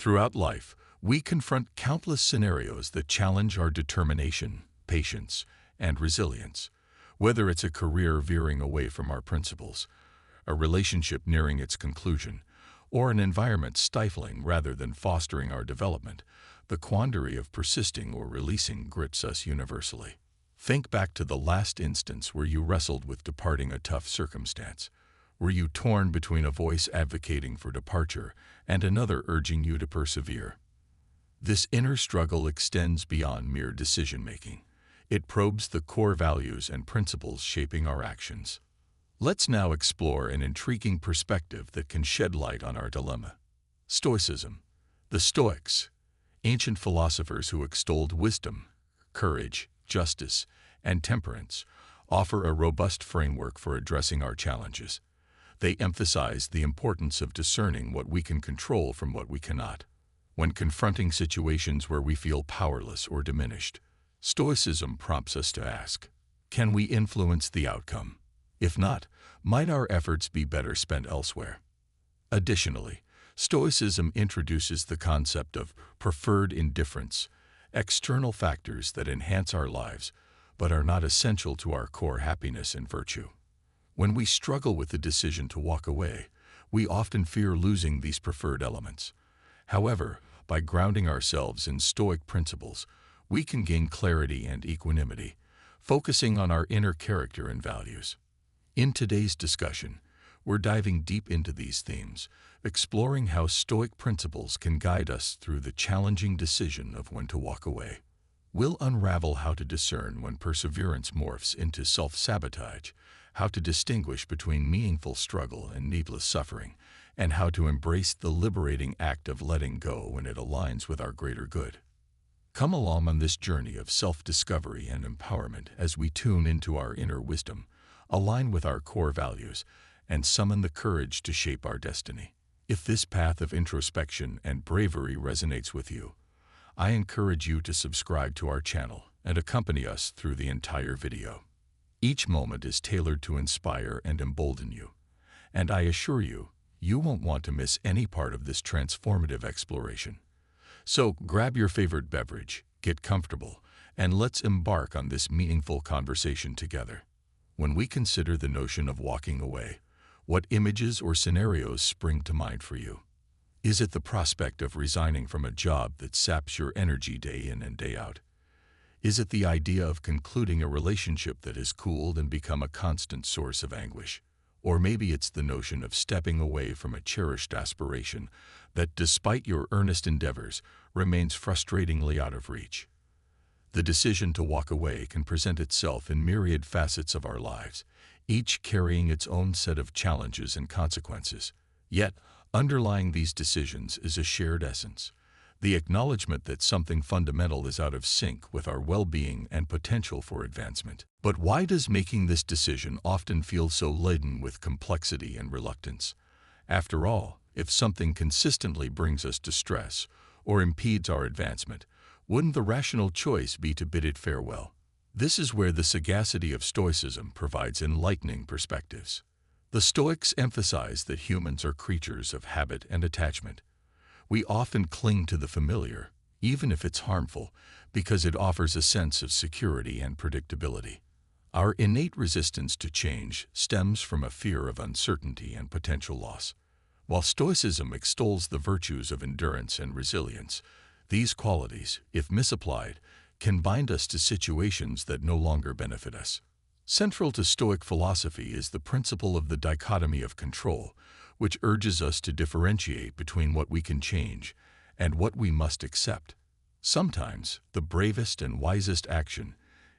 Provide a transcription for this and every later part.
Throughout life, we confront countless scenarios that challenge our determination, patience, and resilience. Whether it's a career veering away from our principles, a relationship nearing its conclusion, or an environment stifling rather than fostering our development, the quandary of persisting or releasing grits us universally. Think back to the last instance where you wrestled with departing a tough circumstance. Were you torn between a voice advocating for departure and another urging you to persevere? This inner struggle extends beyond mere decision-making. It probes the core values and principles shaping our actions. Let's now explore an intriguing perspective that can shed light on our dilemma. Stoicism. The Stoics, ancient philosophers who extolled wisdom, courage, justice, and temperance, offer a robust framework for addressing our challenges. They emphasize the importance of discerning what we can control from what we cannot. When confronting situations where we feel powerless or diminished, Stoicism prompts us to ask, can we influence the outcome? If not, might our efforts be better spent elsewhere? Additionally, Stoicism introduces the concept of preferred indifference, external factors that enhance our lives but are not essential to our core happiness and virtue. When we struggle with the decision to walk away, we often fear losing these preferred elements. However, by grounding ourselves in Stoic principles, we can gain clarity and equanimity, focusing on our inner character and values. In today's discussion, we're diving deep into these themes, exploring how Stoic principles can guide us through the challenging decision of when to walk away. We'll unravel how to discern when perseverance morphs into self-sabotage, how to distinguish between meaningful struggle and needless suffering, and how to embrace the liberating act of letting go when it aligns with our greater good. Come along on this journey of self-discovery and empowerment as we tune into our inner wisdom, align with our core values, and summon the courage to shape our destiny. If this path of introspection and bravery resonates with you, I encourage you to subscribe to our channel and accompany us through the entire video. Each moment is tailored to inspire and embolden you, and I assure you, you won't want to miss any part of this transformative exploration. So grab your favorite beverage, get comfortable, and let's embark on this meaningful conversation together. When we consider the notion of walking away, what images or scenarios spring to mind for you? Is it the prospect of resigning from a job that saps your energy day in and day out? Is it the idea of concluding a relationship that has cooled and become a constant source of anguish? Or maybe it's the notion of stepping away from a cherished aspiration that, despite your earnest endeavors, remains frustratingly out of reach. The decision to walk away can present itself in myriad facets of our lives, each carrying its own set of challenges and consequences. Yet, underlying these decisions is a shared essence, the acknowledgement that something fundamental is out of sync with our well-being and potential for advancement. But why does making this decision often feel so laden with complexity and reluctance? After all, if something consistently brings us distress or impedes our advancement, wouldn't the rational choice be to bid it farewell? This is where the sagacity of Stoicism provides enlightening perspectives. The Stoics emphasize that humans are creatures of habit and attachment. We often cling to the familiar, even if it's harmful, because it offers a sense of security and predictability. Our innate resistance to change stems from a fear of uncertainty and potential loss. While Stoicism extols the virtues of endurance and resilience, these qualities, if misapplied, can bind us to situations that no longer benefit us. Central to Stoic philosophy is the principle of the dichotomy of control, which urges us to differentiate between what we can change and what we must accept. Sometimes, the bravest and wisest action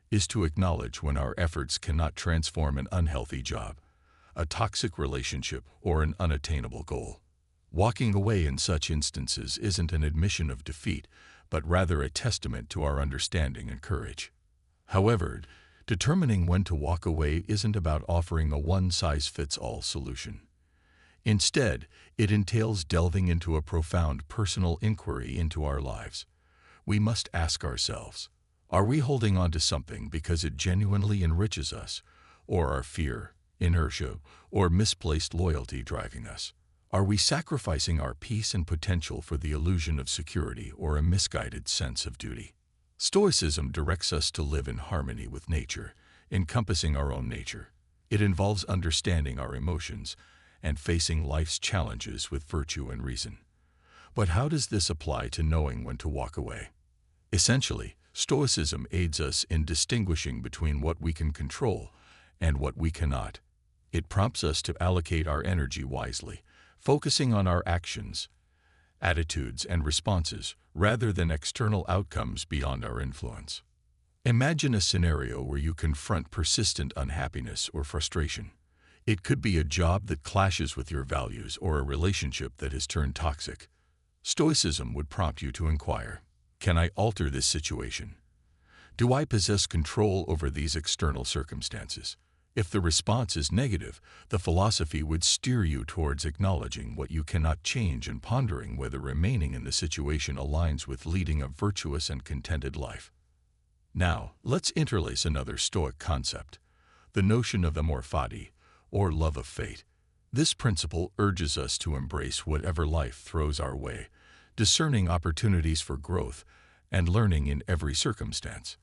is to acknowledge when our efforts cannot transform an unhealthy job, a toxic relationship, or an unattainable goal. Walking away in such instances isn't an admission of defeat, but rather a testament to our understanding and courage. However, determining when to walk away isn't about offering a one-size-fits-all solution. Instead, it entails delving into a profound personal inquiry into our lives. We must ask ourselves, are we holding on to something because it genuinely enriches us, or are fear, inertia, or misplaced loyalty driving us? Are we sacrificing our peace and potential for the illusion of security or a misguided sense of duty? Stoicism directs us to live in harmony with nature, encompassing our own nature. It involves understanding our emotions and facing life's challenges with virtue and reason. But how does this apply to knowing when to walk away? Essentially, Stoicism aids us in distinguishing between what we can control and what we cannot. It prompts us to allocate our energy wisely, focusing on our actions, attitudes, and responses rather than external outcomes beyond our influence. Imagine a scenario where you confront persistent unhappiness or frustration. It could be a job that clashes with your values or a relationship that has turned toxic. Stoicism would prompt you to inquire, can I alter this situation? Do I possess control over these external circumstances? If the response is negative, the philosophy would steer you towards acknowledging what you cannot change and pondering whether remaining in the situation aligns with leading a virtuous and contented life. Now, let's interlace another Stoic concept, the notion of amor fati, or love of fate. This principle urges us to embrace whatever life throws our way, discerning opportunities for growth and learning in every circumstance.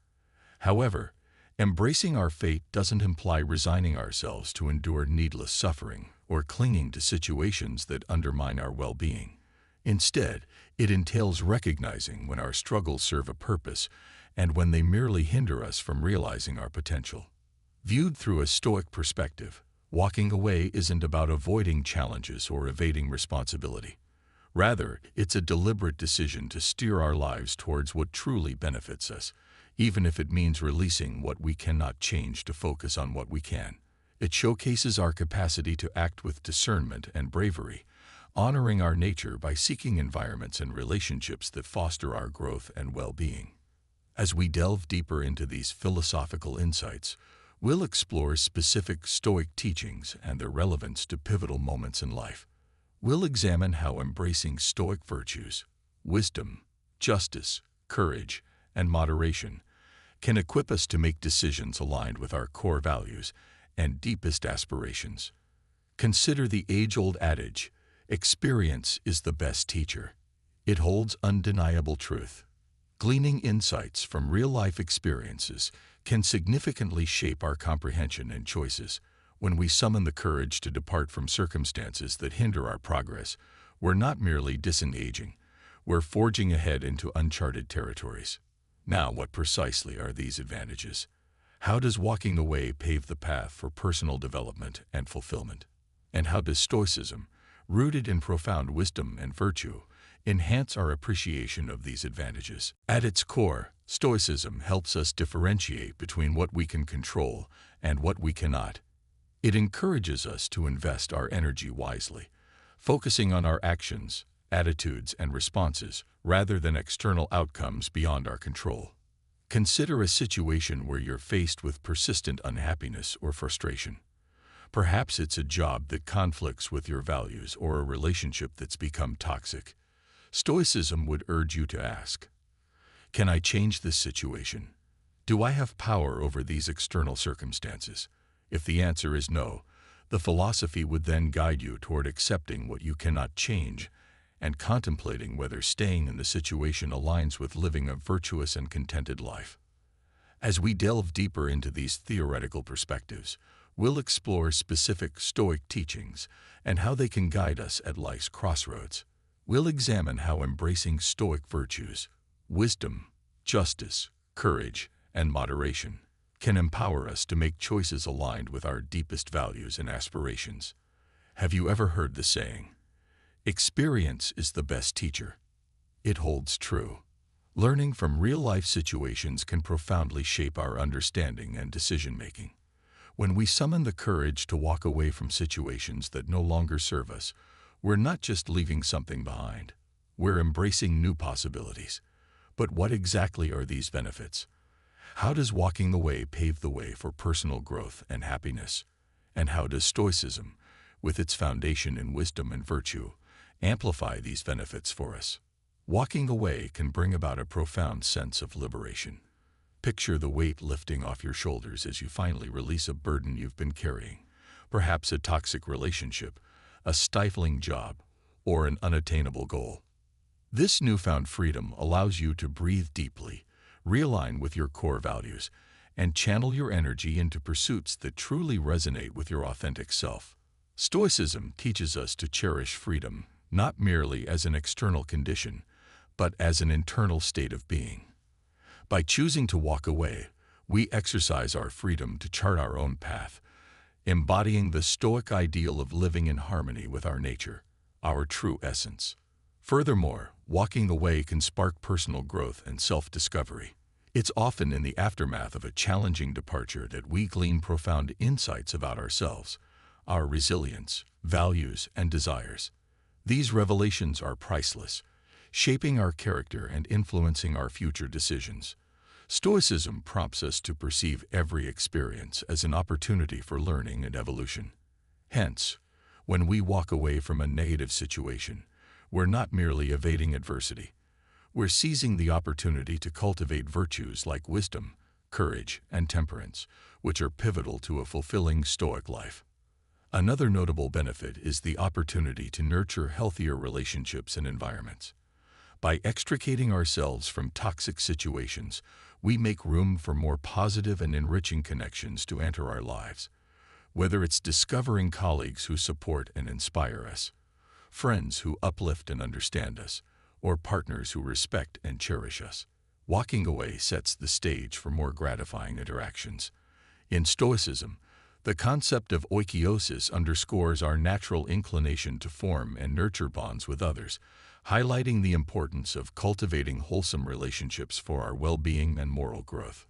However, embracing our fate doesn't imply resigning ourselves to endure needless suffering or clinging to situations that undermine our well-being. Instead, it entails recognizing when our struggles serve a purpose and when they merely hinder us from realizing our potential. Viewed through a Stoic perspective, walking away isn't about avoiding challenges or evading responsibility. Rather, it's a deliberate decision to steer our lives towards what truly benefits us, even if it means releasing what we cannot change to focus on what we can. It showcases our capacity to act with discernment and bravery, honoring our nature by seeking environments and relationships that foster our growth and well-being. As we delve deeper into these philosophical insights, we'll explore specific Stoic teachings and their relevance to pivotal moments in life. We'll examine how embracing Stoic virtues, wisdom, justice, courage, and moderation can equip us to make decisions aligned with our core values and deepest aspirations. Consider the age-old adage, experience is the best teacher. It holds undeniable truth. Gleaning insights from real-life experiences can significantly shape our comprehension and choices. When we summon the courage to depart from circumstances that hinder our progress, we're not merely disengaging, we're forging ahead into uncharted territories. Now, what precisely are these advantages? How does walking away pave the path for personal development and fulfillment? And how does Stoicism, rooted in profound wisdom and virtue, enhance our appreciation of these advantages? At its core, Stoicism helps us differentiate between what we can control and what we cannot. It encourages us to invest our energy wisely, focusing on our actions, attitudes, and responses rather than external outcomes beyond our control. Consider a situation where you're faced with persistent unhappiness or frustration. Perhaps it's a job that conflicts with your values or a relationship that's become toxic. Stoicism would urge you to ask, can I change this situation? Do I have power over these external circumstances? If the answer is no, the philosophy would then guide you toward accepting what you cannot change and contemplating whether staying in the situation aligns with living a virtuous and contented life. As we delve deeper into these theoretical perspectives, we'll explore specific Stoic teachings and how they can guide us at life's crossroads. We'll examine how embracing Stoic virtues, wisdom, justice, courage, and moderation can empower us to make choices aligned with our deepest values and aspirations. Have you ever heard the saying, experience is the best teacher? It holds true. Learning from real-life situations can profoundly shape our understanding and decision-making. When we summon the courage to walk away from situations that no longer serve us, we're not just leaving something behind. We're embracing new possibilities. But what exactly are these benefits? How does walking away pave the way for personal growth and happiness? And how does Stoicism, with its foundation in wisdom and virtue, amplify these benefits for us? Walking away can bring about a profound sense of liberation. Picture the weight lifting off your shoulders as you finally release a burden you've been carrying, perhaps a toxic relationship, a stifling job, or an unattainable goal. This newfound freedom allows you to breathe deeply, realign with your core values, and channel your energy into pursuits that truly resonate with your authentic self. Stoicism teaches us to cherish freedom, not merely as an external condition, but as an internal state of being. By choosing to walk away, we exercise our freedom to chart our own path, embodying the Stoic ideal of living in harmony with our nature, our true essence. Furthermore, walking away can spark personal growth and self-discovery. It's often in the aftermath of a challenging departure that we glean profound insights about ourselves, our resilience, values, and desires. These revelations are priceless, shaping our character and influencing our future decisions. Stoicism prompts us to perceive every experience as an opportunity for learning and evolution. Hence, when we walk away from a negative situation, we're not merely evading adversity. We're seizing the opportunity to cultivate virtues like wisdom, courage, and temperance, which are pivotal to a fulfilling Stoic life. Another notable benefit is the opportunity to nurture healthier relationships and environments. By extricating ourselves from toxic situations, we make room for more positive and enriching connections to enter our lives. Whether it's discovering colleagues who support and inspire us, friends who uplift and understand us, or partners who respect and cherish us, walking away sets the stage for more gratifying interactions. In Stoicism, the concept of oikeiosis underscores our natural inclination to form and nurture bonds with others, highlighting the importance of cultivating wholesome relationships for our well-being and moral growth.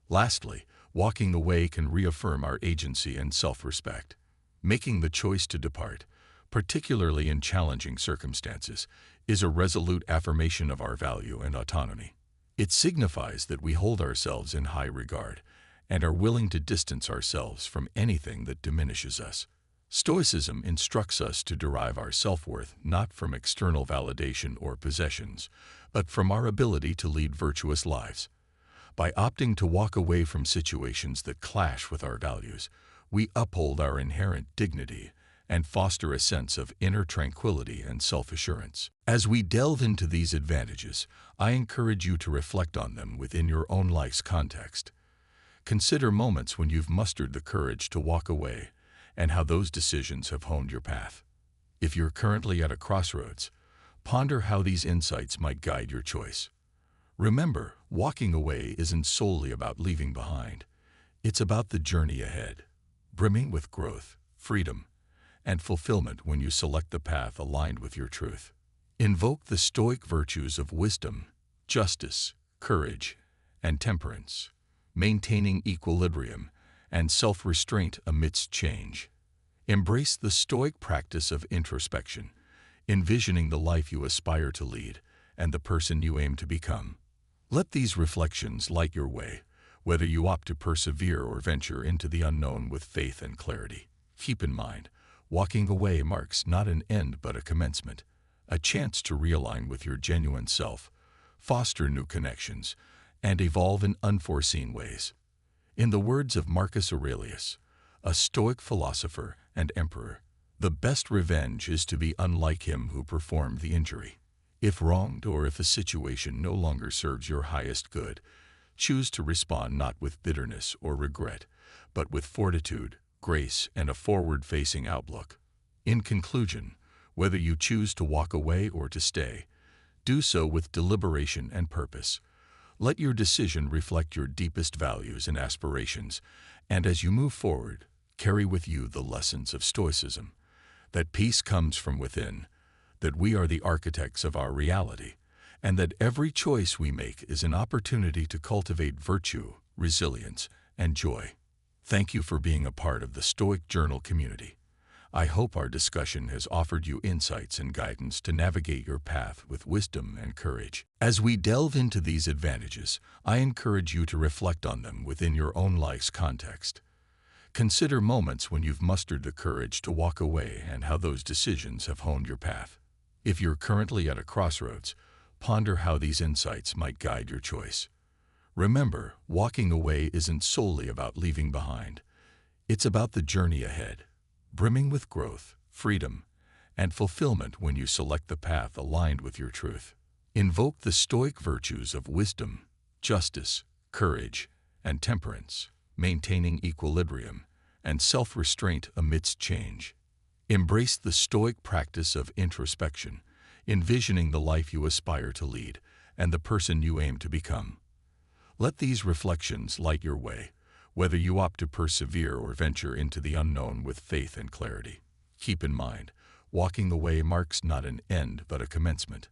Lastly, walking away can reaffirm our agency and self-respect. Making the choice to depart, particularly in challenging circumstances, is a resolute affirmation of our value and autonomy. It signifies that we hold ourselves in high regard and are willing to distance ourselves from anything that diminishes us. Stoicism instructs us to derive our self-worth not from external validation or possessions, but from our ability to lead virtuous lives. By opting to walk away from situations that clash with our values, we uphold our inherent dignity and foster a sense of inner tranquility and self-assurance. As we delve into these advantages, I encourage you to reflect on them within your own life's context. Consider moments when you've mustered the courage to walk away and how those decisions have honed your path. If you're currently at a crossroads, ponder how these insights might guide your choice. Remember, walking away isn't solely about leaving behind. It's about the journey ahead, brimming with growth, freedom, and fulfillment when you select the path aligned with your truth. Invoke the Stoic virtues of wisdom, justice, courage, and temperance, maintaining equilibrium and self-restraint amidst change. Embrace the Stoic practice of introspection, envisioning the life you aspire to lead and the person you aim to become. Let these reflections light your way, whether you opt to persevere or venture into the unknown with faith and clarity. Keep in mind, walking away marks not an end but a commencement, a chance to realign with your genuine self, foster new connections, and evolve in unforeseen ways. In the words of Marcus Aurelius, a Stoic philosopher and emperor, the best revenge is to be unlike him who performed the injury. If wronged or if a situation no longer serves your highest good, choose to respond not with bitterness or regret, but with fortitude, grace, and a forward-facing outlook. In conclusion, whether you choose to walk away or to stay, do so with deliberation and purpose. Let your decision reflect your deepest values and aspirations, and as you move forward, carry with you the lessons of Stoicism, that peace comes from within, that we are the architects of our reality, and that every choice we make is an opportunity to cultivate virtue, resilience, and joy. Thank you for being a part of the Stoic Journal community. I hope our discussion has offered you insights and guidance to navigate your path with wisdom and courage. As we delve into these advantages, I encourage you to reflect on them within your own life's context. Consider moments when you've mustered the courage to walk away and how those decisions have honed your path. If you're currently at a crossroads, ponder how these insights might guide your choice. Remember, walking away isn't solely about leaving behind. It's about the journey ahead, brimming with growth, freedom, and fulfillment when you select the path aligned with your truth. Invoke the Stoic virtues of wisdom, justice, courage, and temperance, maintaining equilibrium and self-restraint amidst change. Embrace the Stoic practice of introspection, envisioning the life you aspire to lead and the person you aim to become. Let these reflections light your way, whether you opt to persevere or venture into the unknown with faith and clarity. Keep in mind, walking the way marks not an end but a commencement,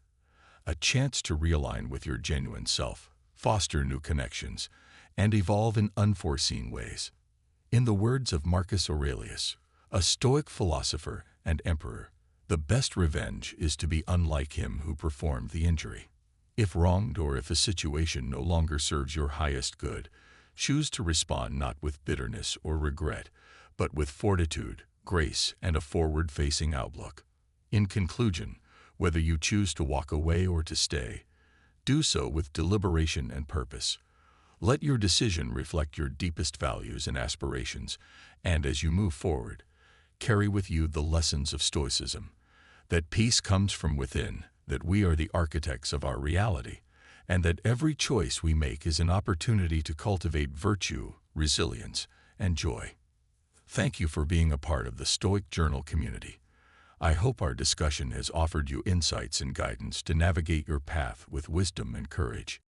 a chance to realign with your genuine self, foster new connections, and evolve in unforeseen ways. In the words of Marcus Aurelius, a Stoic philosopher and emperor, the best revenge is to be unlike him who performed the injury. If wronged or if a situation no longer serves your highest good, choose to respond not with bitterness or regret, but with fortitude, grace, and a forward-facing outlook. In conclusion, whether you choose to walk away or to stay, do so with deliberation and purpose. Let your decision reflect your deepest values and aspirations, and as you move forward, carry with you the lessons of Stoicism, that peace comes from within, that we are the architects of our reality, and that every choice we make is an opportunity to cultivate virtue, resilience, and joy. Thank you for being a part of the Stoic Journal community. I hope our discussion has offered you insights and guidance to navigate your path with wisdom and courage.